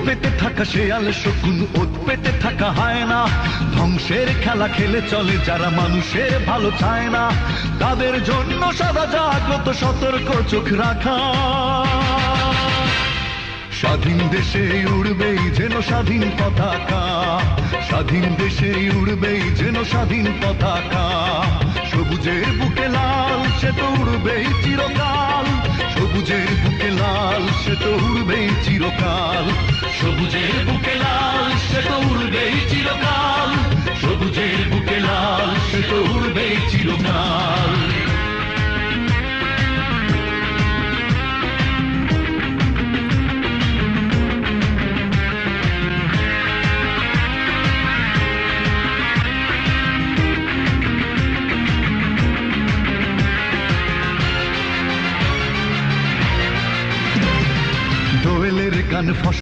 পেতে থাকা শেয়াল শকুন, ওত পেতে থাকা হায়না, ধ্বংসের খেলা খেলে চলে যারা মানুষের ভালো চায় না, তাদের জন্য সদা জাগ্রত সতর্ক চোখ রাখা। স্বাধীন দেশে উড়বেই যেন স্বাধীন পতাকা, স্বাধীন দেশে উড়বেই যেন স্বাধীন পতাকা। সবুজের বুকে লাল সে তো উড়বেই চিরকাল, সবুজের বুকে লাল সে তো উড়বেই চিরকাল, সবুজের বুকে লাল সে তো উড়বেই চিরকাল, সবুজের বুকে লাল সে তো